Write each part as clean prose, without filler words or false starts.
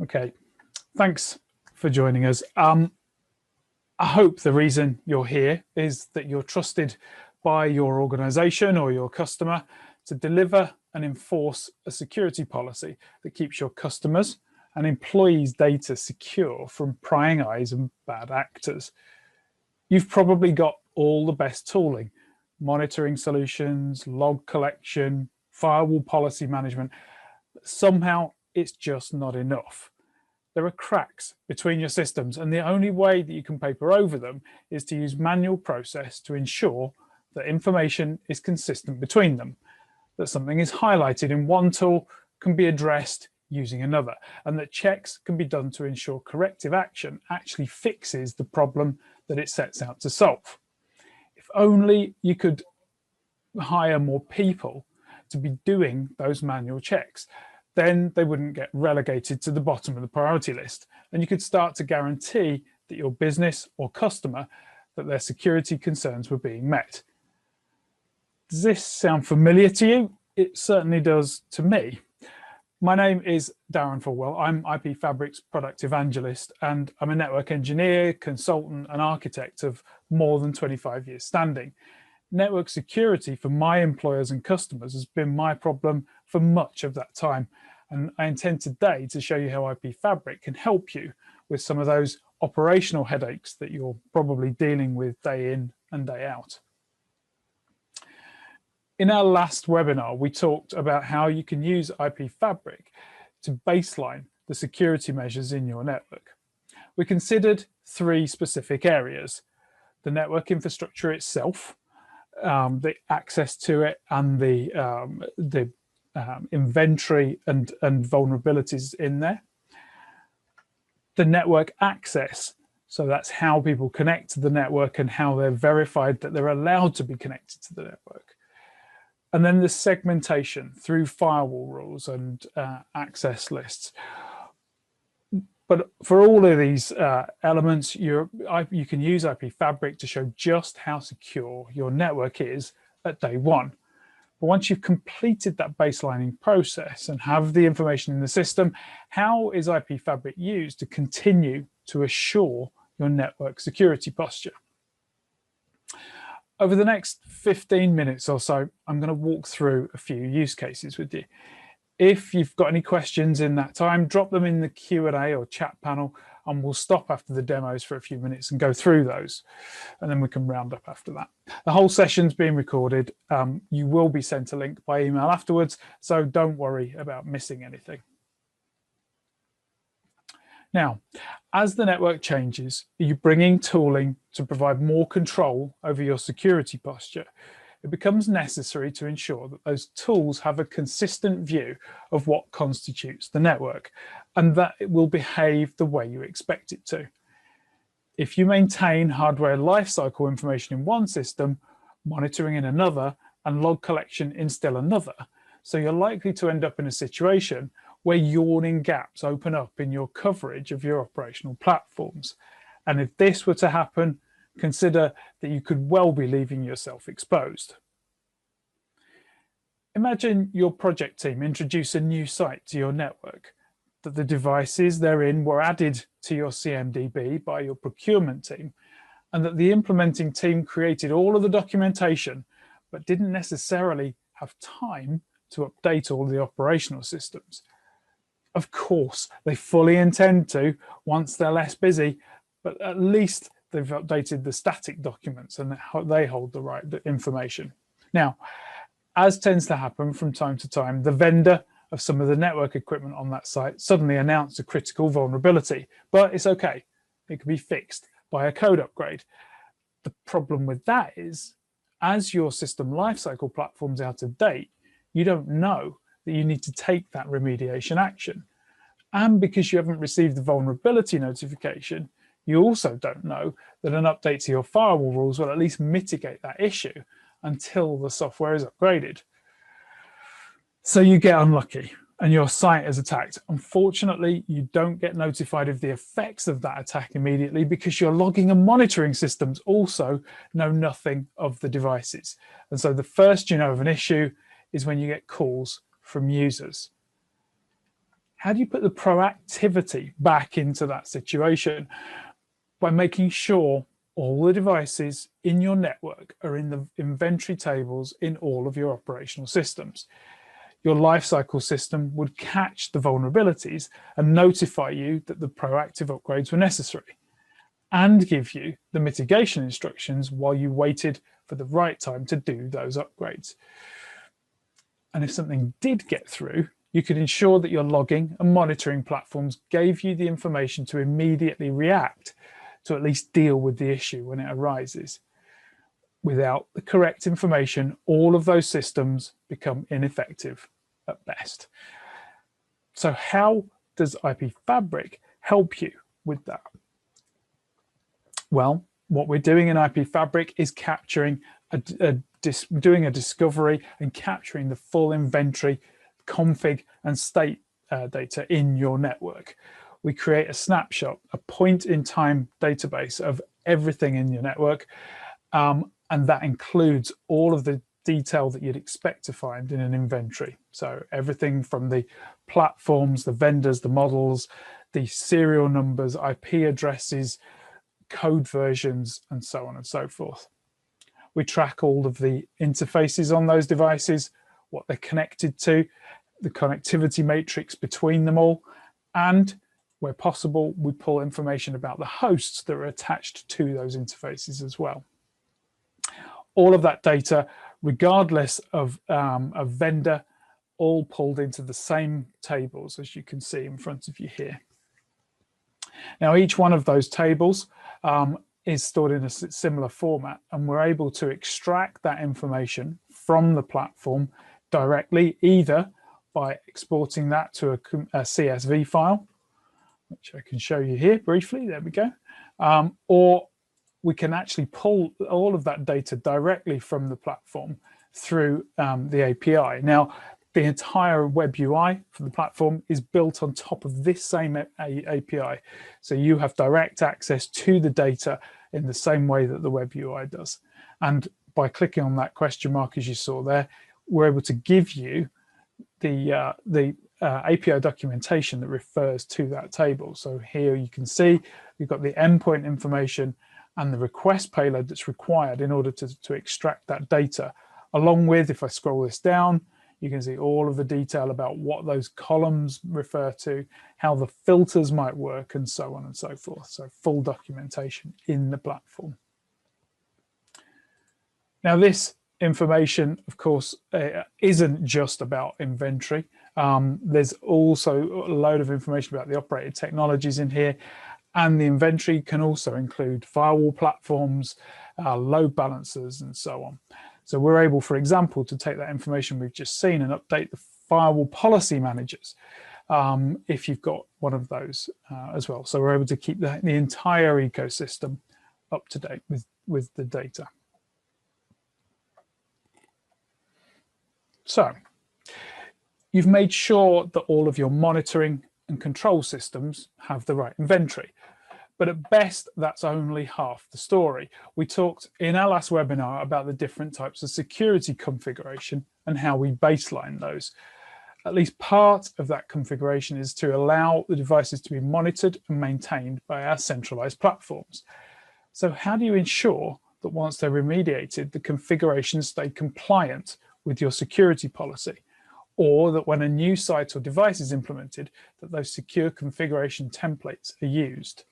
Okay, thanks for joining us. I hope the reason you're here is that you're trusted by your organization or your customer to deliver and enforce a security policy that keeps your customers and employees' data secure from prying eyes and bad actors. You've probably got all the best tooling, monitoring solutions, log collection, firewall policy management, but somehow it's just not enough. There are cracks between your systems, and the only way that you can paper over them is to use manual process to ensure that information is consistent between them, that something is highlighted in one tool can be addressed using another, and that checks can be done to ensure corrective action actually fixes the problem that it sets out to solve. If only you could hire more people to be doing those manual checks, then they wouldn't get relegated to the bottom of the priority list. And you could start to guarantee that your business or customer, that their security concerns were being met. Does this sound familiar to you? It certainly does to me. My name is Darren Fulwell. I'm IP Fabric's product evangelist, and I'm a network engineer, consultant, and architect of more than 25 years standing. Network security for my employers and customers has been my problem for much of that time. And I intend today to show you how IP Fabric can help you with some of those operational headaches that you're probably dealing with day in and day out. In our last webinar, we talked about how you can use IP Fabric to baseline the security measures in your network. We considered three specific areas: the network infrastructure itself, the access to it, and the inventory and vulnerabilities in there. The network access, so that's how people connect to the network and how they're verified that they're allowed to be connected to the network. And then the segmentation through firewall rules and access lists. But for all of these elements, you can use IP Fabric to show just how secure your network is at day one. But once you've completed that baselining process and have the information in the system, how is IP Fabric used to continue to assure your network security posture? Over the next 15 minutes or so, I'm going to walk through a few use cases with you. If you've got any questions in that time, drop them in the Q&A or chat panel, and we'll stop after the demos for a few minutes and go through those, and then we can round up after that. The whole session's being recorded. You will be sent a link by email afterwards, so don't worry about missing anything. Now, as the network changes, are you bringing tooling to provide more control over your security posture? It becomes necessary to ensure that those tools have a consistent view of what constitutes the network and that it will behave the way you expect it to. If you maintain hardware lifecycle information in one system, monitoring in another, and log collection in still another, so you're likely to end up in a situation where yawning gaps open up in your coverage of your operational platforms. And if this were to happen, consider that you could well be leaving yourself exposed. Imagine your project team introduce a new site to your network, that the devices therein were added to your CMDB by your procurement team, and that the implementing team created all of the documentation, but didn't necessarily have time to update all the operational systems. Of course, they fully intend to once they're less busy, but at least they've updated the static documents and they hold the right information. Now, as tends to happen from time to time, the vendor of some of the network equipment on that site suddenly announced a critical vulnerability, but it's okay. It can be fixed by a code upgrade. The problem with that is, as your system lifecycle platform's out of date, you don't know that you need to take that remediation action. And because you haven't received the vulnerability notification, you also don't know that an update to your firewall rules will at least mitigate that issue until the software is upgraded. So you get unlucky and your site is attacked. Unfortunately, you don't get notified of the effects of that attack immediately because your logging and monitoring systems also know nothing of the devices. And so the first you know of an issue is when you get calls from users. How do you put the proactivity back into that situation? By making sure all the devices in your network are in the inventory tables in all of your operational systems. Your lifecycle system would catch the vulnerabilities and notify you that the proactive upgrades were necessary, and give you the mitigation instructions while you waited for the right time to do those upgrades. And if something did get through, you could ensure that your logging and monitoring platforms gave you the information to immediately react, to at least deal with the issue when it arises. Without the correct information, all of those systems become ineffective at best. So how does IP Fabric help you with that? Well, what we're doing in IP Fabric is capturing doing a discovery and capturing the full inventory, config and state data in your network. We create a snapshot, a point-in-time database of everything in your network, and that includes all of the detail that you'd expect to find in an inventory. So everything from the platforms, the vendors, the models, the serial numbers, IP addresses, code versions, and so on and so forth. We track all of the interfaces on those devices, what they're connected to, the connectivity matrix between them all, and where possible, we pull information about the hosts that are attached to those interfaces as well. All of that data, regardless of a vendor, all pulled into the same tables, as you can see in front of you here. Now, each one of those tables is stored in a similar format, and we're able to extract that information from the platform directly, either by exporting that to a CSV file, which I can show you here briefly, there we go, or we can actually pull all of that data directly from the platform through the API. Now, the entire web UI for the platform is built on top of this same API. So you have direct access to the data in the same way that the web UI does. And by clicking on that question mark, as you saw there, we're able to give you the API documentation that refers to that table. So here you can see you've got the endpoint information and the request payload that's required in order to extract that data, along with, if I scroll this down, you can see all of the detail about what those columns refer to, how the filters might work, and so on and so forth. So full documentation in the platform. Now, this information, of course, isn't just about inventory. There's also a load of information about the operated technologies in here, and the inventory can also include firewall platforms, load balancers, and so on. So we're able, for example, to take that information we've just seen and update the firewall policy managers if you've got one of those as well. So we're able to keep the entire ecosystem up to date with the data. So you've made sure that all of your monitoring and control systems have the right inventory. But at best, that's only half the story. We talked in our last webinar about the different types of security configuration and how we baseline those. At least part of that configuration is to allow the devices to be monitored and maintained by our centralized platforms. So how do you ensure that once they're remediated, the configurations stay compliant with your security policy? Or that when a new site or device is implemented, that those secure configuration templates are used?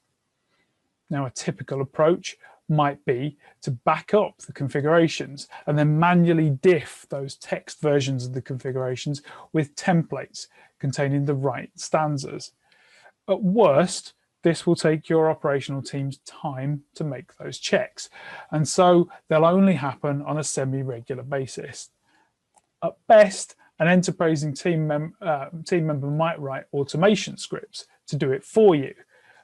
Now, a typical approach might be to back up the configurations and then manually diff those text versions of the configurations with templates containing the right stanzas. At worst, this will take your operational team's time to make those checks, and so they'll only happen on a semi-regular basis. At best, an enterprising team member might write automation scripts to do it for you.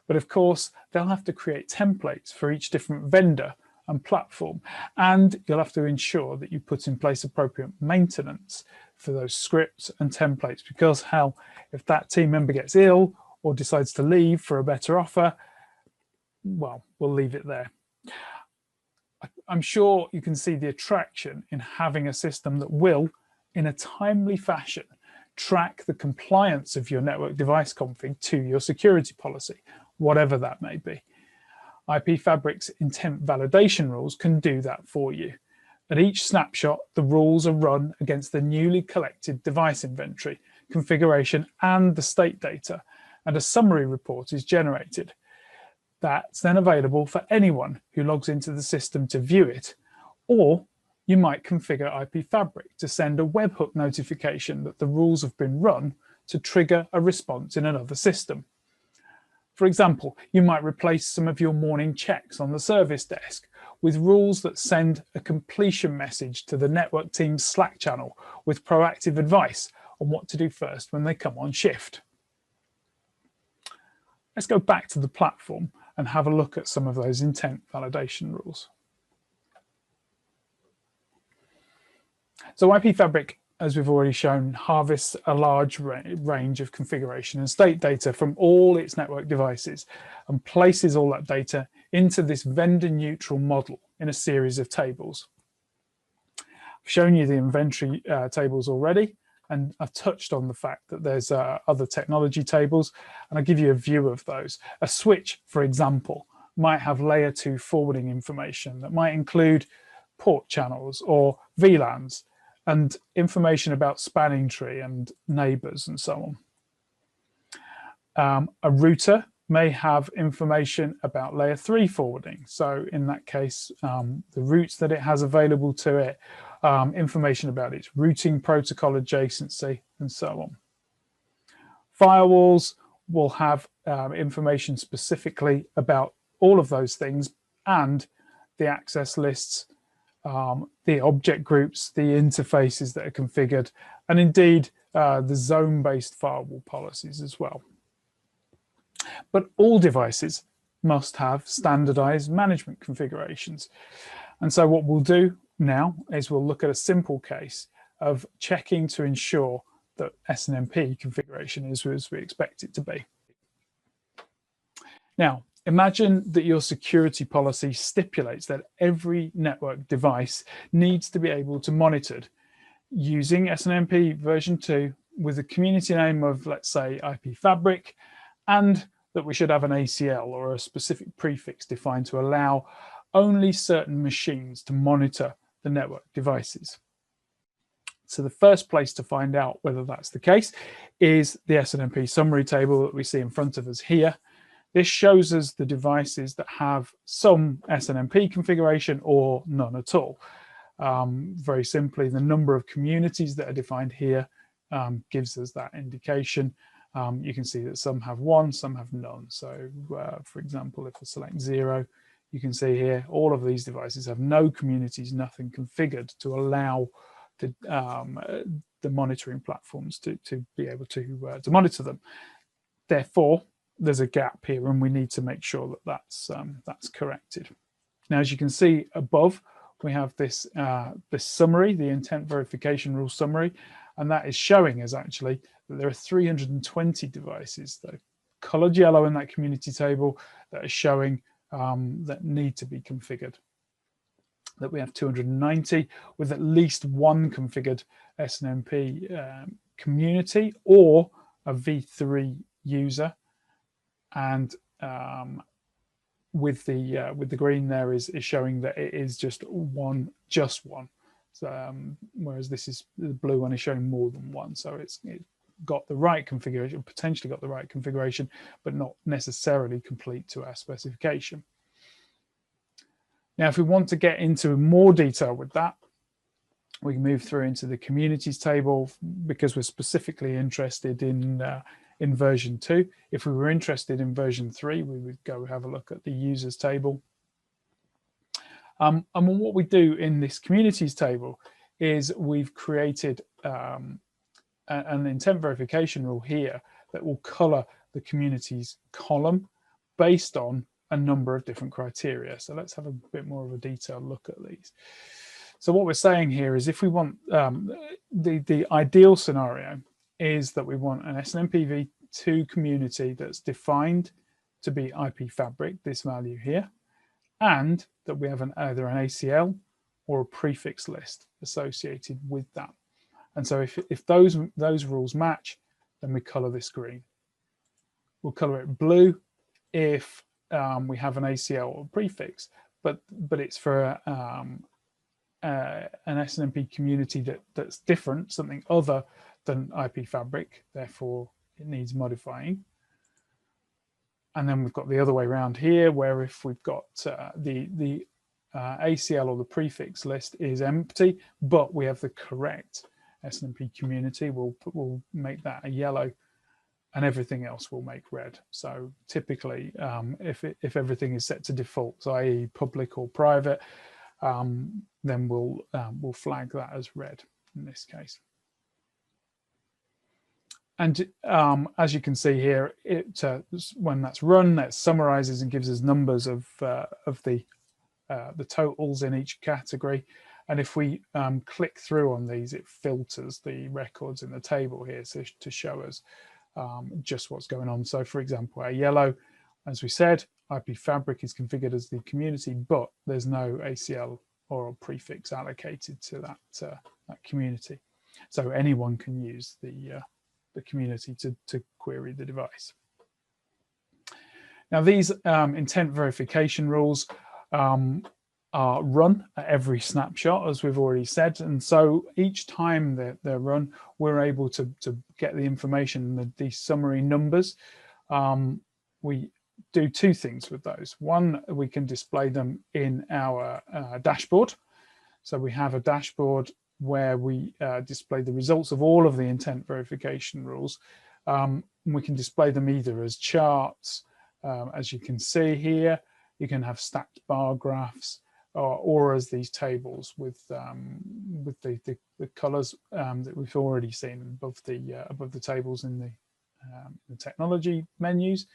But of course, they'll have to create templates for each different vendor and platform. And you'll have to ensure that you put in place appropriate maintenance for those scripts and templates, because hell, if that team member gets ill or decides to leave for a better offer, well, we'll leave it there. I'm sure you can see the attraction in having a system that will, in a timely fashion, track the compliance of your network device config to your security policy, whatever that may be. IP Fabric's intent validation rules can do that for you. At each snapshot, the rules are run against the newly collected device inventory, configuration, and the state data, and a summary report is generated. That's then available for anyone who logs into the system to view it, or you might configure IP Fabric to send a webhook notification that the rules have been run to trigger a response in another system. For example, you might replace some of your morning checks on the service desk with rules that send a completion message to the network team's Slack channel with proactive advice on what to do first when they come on shift. Let's go back to the platform and have a look at some of those intent validation rules. So IP Fabric, as we've already shown, harvests a large range of configuration and state data from all its network devices and places all that data into this vendor-neutral model in a series of tables. I've shown you the inventory tables already, and I've touched on the fact that there's other technology tables, and I'll give you a view of those. A switch, for example, might have layer 2 forwarding information that might include port channels or VLANs, and information about spanning tree and neighbors and so on. A router may have information about layer 3 forwarding. So in that case, the routes that it has available to it, information about its routing protocol adjacency, and so on. Firewalls will have information specifically about all of those things and the access lists, the object groups, the interfaces that are configured, and indeed the zone-based firewall policies as well. But all devices must have standardized management configurations. And so what we'll do now is we'll look at a simple case of checking to ensure that SNMP configuration is as we expect it to be. Now, imagine that your security policy stipulates that every network device needs to be able to be monitored using SNMP version 2 with a community name of, let's say, IP Fabric, and that we should have an ACL or a specific prefix defined to allow only certain machines to monitor the network devices. So the first place to find out whether that's the case is the SNMP summary table that we see in front of us here. This shows us the devices that have some SNMP configuration or none at all. Very simply, the number of communities that are defined here gives us that indication. You can see that some have one, some have none. So, for example, if I select 0, you can see here all of these devices have no communities, nothing configured to allow the monitoring platforms to be able to monitor them. Therefore, there's a gap here, and we need to make sure that that's corrected. Now, as you can see above, we have this summary, the intent verification rule summary, and that is showing us actually that there are 320 devices, though, colored yellow in that community table, that are showing that need to be configured. That we have 290 with at least one configured SNMP community or a V3 user, and with the green there is showing that it is just one. So, whereas this is the blue one is showing more than one. So it's got the right configuration, potentially got the right configuration, but not necessarily complete to our specification. Now, if we want to get into more detail with that, we can move through into the communities table because we're specifically interested in version 2. If we were interested in version 3, we would go have a look at the users table. And what we do in this communities table is we've created an intent verification rule here that will color the communities column based on a number of different criteria. So let's have a bit more of a detailed look at these. So what we're saying here is if we want the ideal scenario is that we want an SNMP v2 community that's defined to be IP Fabric, this value here, and that we have either an ACL or a prefix list associated with that. And so if those rules match, then we color this green. We'll color it blue if we have an ACL or prefix, but it's for an SNMP community that's different, something other than IP Fabric, therefore it needs modifying. And then we've got the other way around here, where if we've got the ACL or the prefix list is empty, but we have the correct SNMP community, we'll make that a yellow, and everything else will make red. So typically, if everything is set to default, i.e. public or private, then we'll flag that as red in this case. And as you can see here, when that's run, that summarizes and gives us numbers of the totals in each category. And if we click through on these, it filters the records in the table here to show us just what's going on. So for example, our yellow, as we said, IP Fabric is configured as the community, but there's no ACL or a prefix allocated to that community. So anyone can use the community to query the device. Now these intent verification rules are run at every snapshot, as we've already said, and so each time they're run, we're able to get the information, the summary numbers. We do two things with those. One, we can display them in our dashboard. So we have a dashboard where we display the results of all of the intent verification rules. We can display them either as charts, as you can see here. You can have stacked bar graphs, or as these tables with the colors that we've already seen above the tables in the technology menus.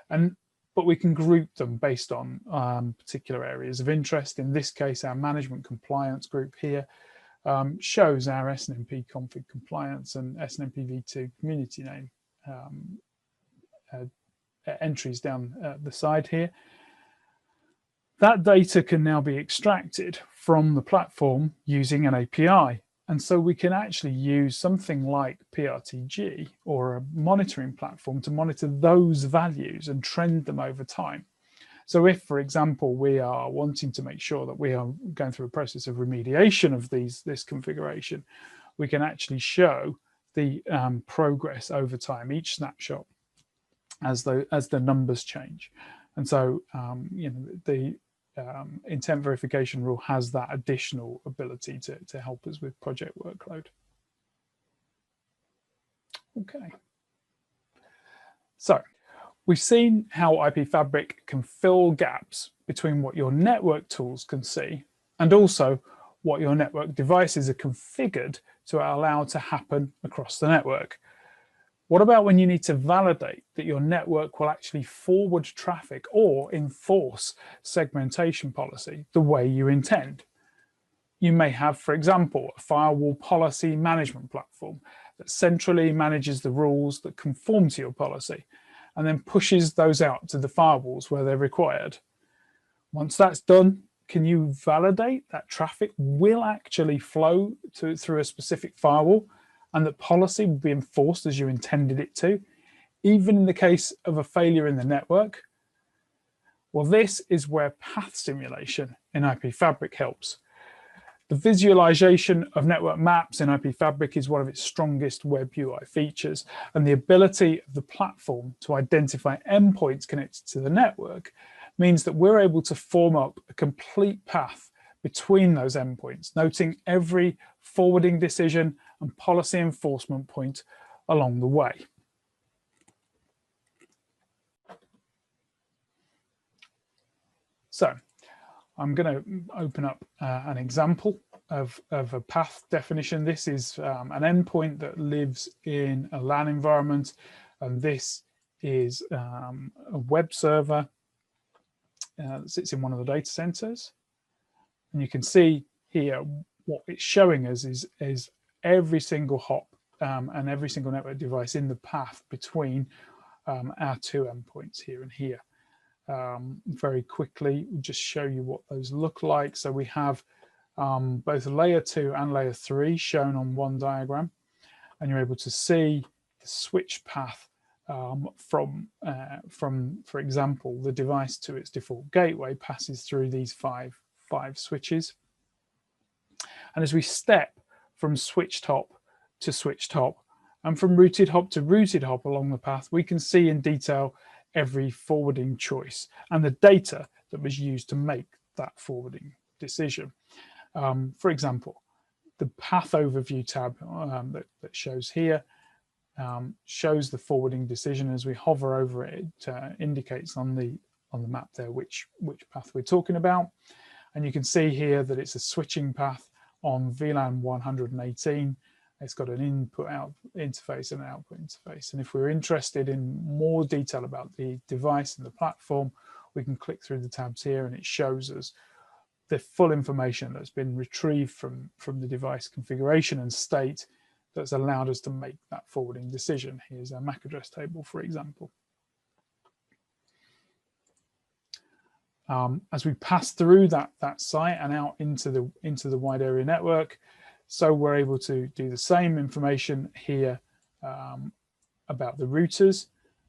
But we can group them based on particular areas of interest. In this case, our management compliance group here shows our SNMP config compliance and SNMP v2 community name entries down the side here. That data can now be extracted from the platform using an API. And so we can actually use something like PRTG or a monitoring platform to monitor those values and trend them over time. So if, for example, we are wanting to make sure that we are going through a process of remediation of this configuration, we can actually show the progress over time, each snapshot, as the numbers change. And so, the intent verification rule has that additional ability to help us with project workload. Okay. So we've seen how IP Fabric can fill gaps between what your network tools can see and also what your network devices are configured to allow to happen across the network. What about when you need to validate that your network will actually forward traffic or enforce segmentation policy the way you intend? You may have, for example, a firewall policy management platform that centrally manages the rules that conform to your policy and then pushes those out to the firewalls where they're required. Once that's done, can you validate that traffic will actually flow through a specific firewall and that policy will be enforced as you intended it to, even in the case of a failure in the network? Well, this is where path simulation in IP Fabric helps. The visualization of network maps in IP Fabric is one of its strongest web UI features, and the ability of the platform to identify endpoints connected to the network means that we're able to form up a complete path between those endpoints, noting every forwarding decision and policy enforcement point along the way. So I'm going to open up an example of a path definition. This is an endpoint that lives in a LAN environment, and this is a web server that sits in one of the data centers. And you can see here what it's showing us is every single hop and every single network device in the path between our two endpoints here and here. Very quickly, we'll just show you what those look like. So we have both layer 2 and layer 3 shown on one diagram, and you're able to see the switch path from, for example, the device to its default gateway passes through these five switches. And as we step from switched hop to switched hop and from routed hop to routed hop along the path, we can see in detail every forwarding choice and the data that was used to make that forwarding decision. For example, the path overview tab that shows here shows the forwarding decision. As we hover over it, it indicates on the map there which path we're talking about. And you can see here that it's a switching path on VLAN 118. It's got an input-out interface and an output interface. And if we're interested in more detail about the device and the platform, we can click through the tabs here and it shows us the full information that's been retrieved from the device configuration and state that's allowed us to make that forwarding decision. Here's our MAC address table, for example. As we pass through that site and out into the wide area network, so we're able to do the same information here about the routers.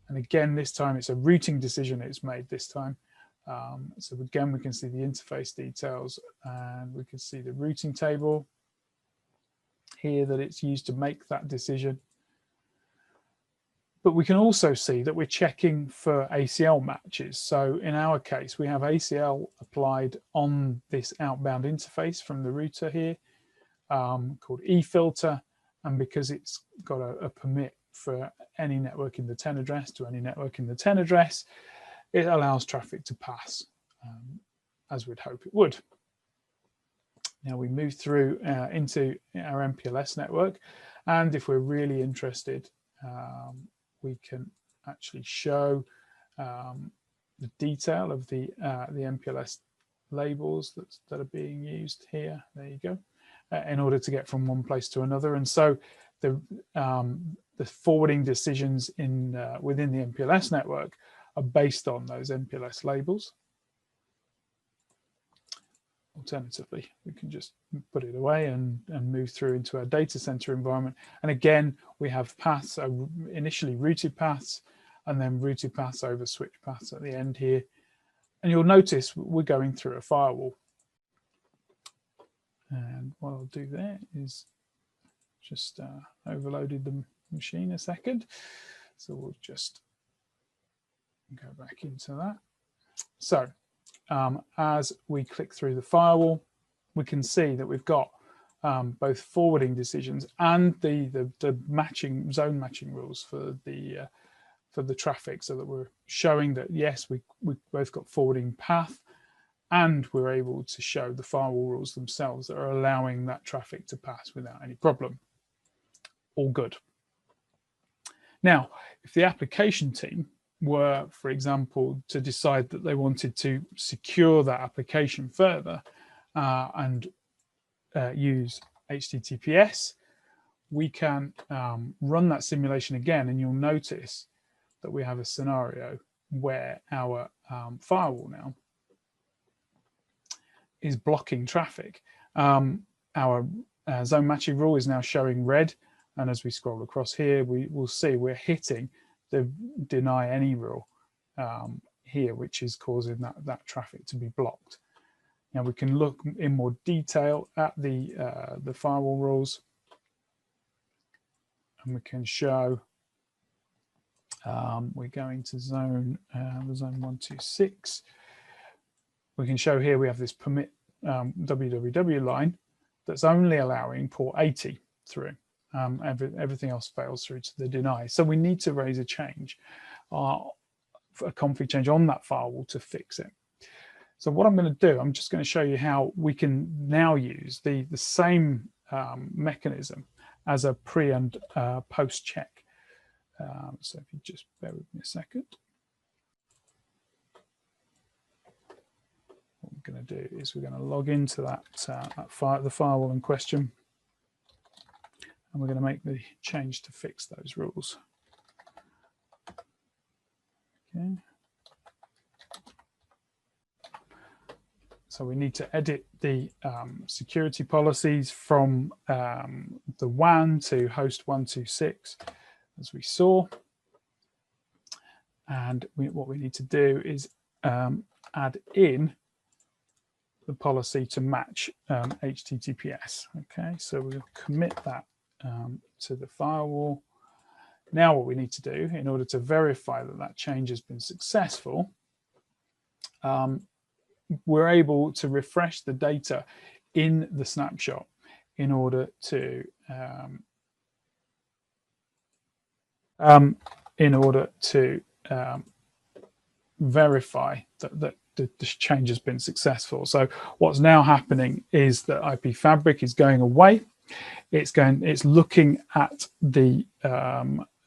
And again, this time it's a routing decision it's made this time. So again, we can see the interface details and we can see the routing table here that it's used to make that decision. But we can also see that we're checking for ACL matches. So in our case, we have ACL applied on this outbound interface from the router here called eFilter. And because it's got a permit for any network in the 10 address to any network in the 10 address, it allows traffic to pass as we'd hope it would. Now we move through into our MPLS network. And if we're really interested, we can actually show the detail of the MPLS labels that are being used here. There you go, in order to get from one place to another. And so the forwarding decisions within the MPLS network are based on those MPLS labels. Alternatively, we can just put it away and move through into our data center environment. And again, we have paths, initially routed paths, and then routed paths over switch paths at the end here. And you'll notice we're going through a firewall. And what I'll do there is just overloaded the machine a second. So we'll just go back into that. So as we click through the firewall, we can see that we've got both forwarding decisions and the zone matching rules for the traffic, so that we're showing that yes, we both got forwarding path, and we're able to show the firewall rules themselves that are allowing that traffic to pass without any problem. All good. Now, if the application team were, for example, to decide that they wanted to secure that application further and use HTTPS, we can run that simulation again, and you'll notice that we have a scenario where our firewall now is blocking traffic. Our zone matching rule is now showing red, and as we scroll across here, we will see we're hitting the deny any rule here, which is causing that traffic to be blocked. Now we can look in more detail at the firewall rules, and we can show we're going to zone 126. We can show here we have this permit www line that's only allowing port 80 through. Everything else fails through to the deny. So we need to raise a change, a config change on that firewall to fix it. So what I'm going to do, I'm just going to show you how we can now use the same mechanism as a pre and post check. So if you just bear with me a second. What we're going to do is we're going to log into the firewall in question. And we're going to make the change to fix those rules. Okay. So we need to edit the security policies from the WAN to host 126, as we saw. And what we need to do is add in the policy to match HTTPS. Okay, so we'll commit that to the firewall. Now what we need to do in order to verify that that change has been successful, we're able to refresh the data in the snapshot in order to verify that the change has been successful. So what's now happening is that IP Fabric is going away. It's looking at the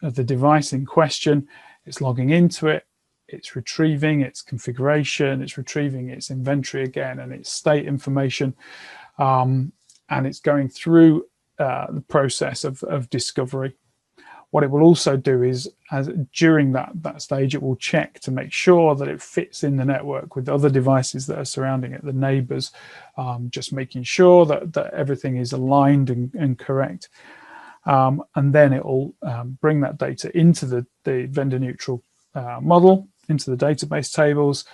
device in question. It's logging into it. It's retrieving its configuration. It's retrieving its inventory again and its state information, and it's going through the process of discovery. What it will also do is, during that stage, it will check to make sure that it fits in the network with other devices that are surrounding it, the neighbors, just making sure that everything is aligned and correct. And then it will bring that data into the vendor neutral model, into the database tables,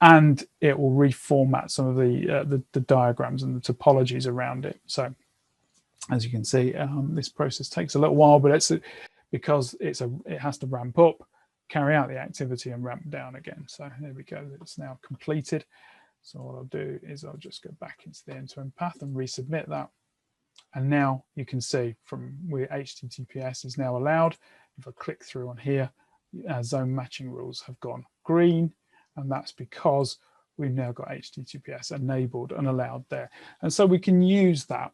and it will reformat some of the diagrams and the topologies around it. So as you can see, this process takes a little while, but it's because it has to ramp up, carry out the activity, and ramp down again. So there we go. It's now completed. So what I'll do is I'll just go back into the end-to-end path and resubmit that. And now you can see from where HTTPS is now allowed. If I click through on here, zone matching rules have gone green, and that's because we've now got HTTPS enabled and allowed there. And so we can use that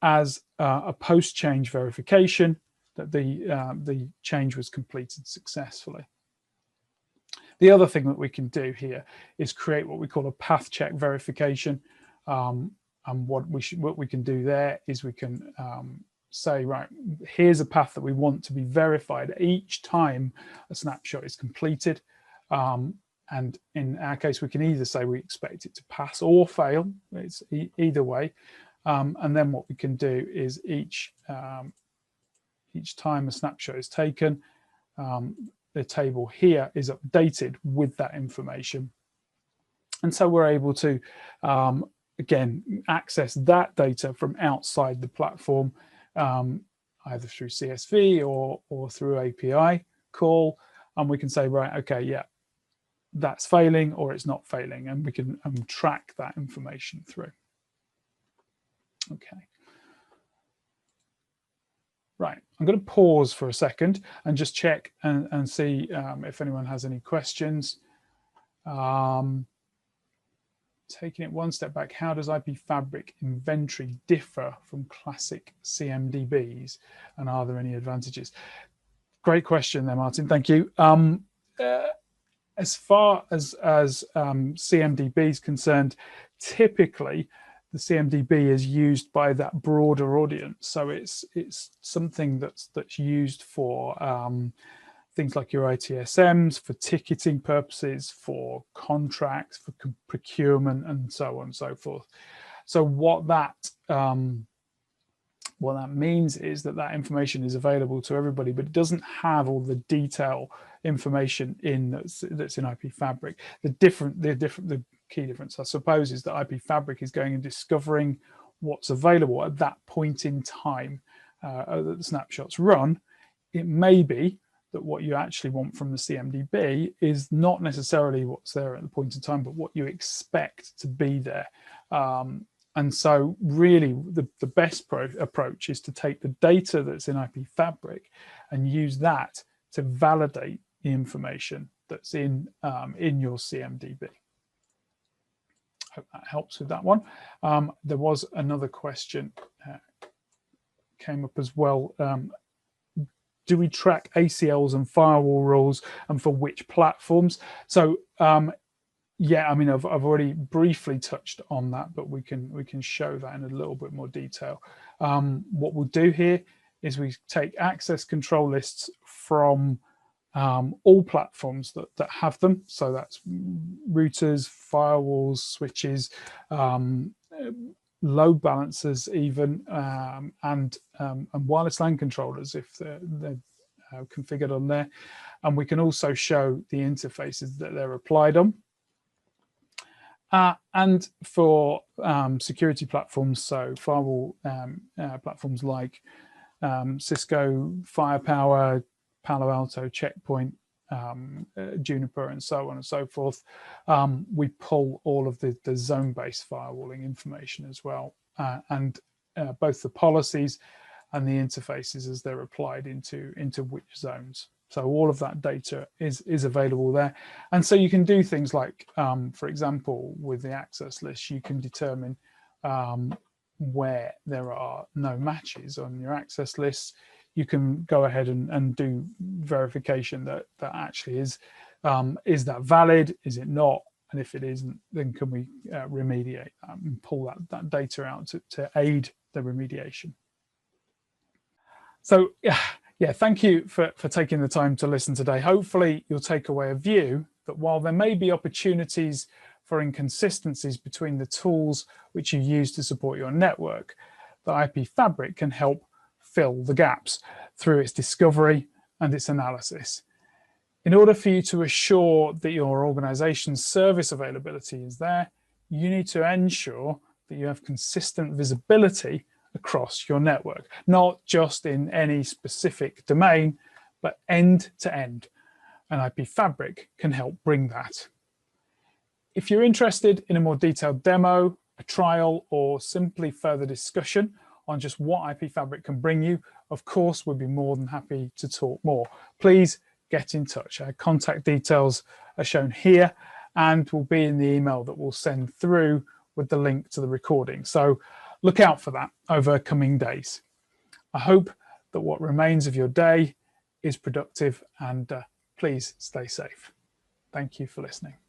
as a post-change verification that the change was completed successfully. The other thing that we can do here is create what we call a path check verification. And what we can do there is we can say, right, here's a path that we want to be verified each time a snapshot is completed. And in our case, we can either say we expect it to pass or fail. It's either way. And then what we can do is each time a snapshot is taken, the table here is updated with that information. And so we're able to, again, access that data from outside the platform, either through CSV or through API call. And we can say, right, okay, yeah, that's failing or it's not failing. And we can track that information through. Okay. Right, I'm going to pause for a second and just check and see if anyone has any questions. Taking it one step back, how does IP Fabric inventory differ from classic CMDBs, and are there any advantages? Great question there, Martin. Thank you. As far as CMDB is concerned, typically the CMDB is used by that broader audience. So it's something that's used for things like your ITSMs, for ticketing purposes, for contracts, for procurement, and so on and so forth. So what that means is that information is available to everybody, but it doesn't have all the detail information that's in IP Fabric. The key difference, I suppose, is that IP Fabric is going and discovering what's available at that point in time that the snapshots run. It may be that what you actually want from the CMDB is not necessarily what's there at the point in time, but what you expect to be there. And so really the best approach is to take the data that's in IP Fabric and use that to validate the information that's in your CMDB. Hope that helps with that one. There was another question came up as well. Do we track ACLs and firewall rules, and for which platforms? So yeah, I mean, I've already briefly touched on that, but we can show that in a little bit more detail. What we'll do here is we take access control lists from all platforms that have them. So that's routers, firewalls, switches, load balancers even, and wireless LAN controllers if they're configured on there. And we can also show the interfaces that they're applied on. And for security platforms, so firewall platforms like Cisco, Firepower, Palo Alto, Checkpoint, Juniper, and so on and so forth, we pull all of the zone-based firewalling information as well, and both the policies and the interfaces as they're applied into which zones. So all of that data is available there. And so you can do things like, for example, with the access list, you can determine where there are no matches on your access lists. You can go ahead and do verification that actually is that valid? Is it not? And if it isn't, then can we remediate that and pull that data out to aid the remediation? So yeah, thank you for taking the time to listen today. Hopefully you'll take away a view that while there may be opportunities for inconsistencies between the tools which you use to support your network, the IP Fabric can help fill the gaps through its discovery and its analysis. In order for you to assure that your organization's service availability is there, you need to ensure that you have consistent visibility across your network, not just in any specific domain, but end to end. And IP Fabric can help bring that. If you're interested in a more detailed demo, a trial, or simply further discussion on just what IP Fabric can bring you, of course, we'd be more than happy to talk more. Please get in touch. Our contact details are shown here and will be in the email that we'll send through with the link to the recording. So look out for that over coming days. I hope that what remains of your day is productive, and please stay safe. Thank you for listening.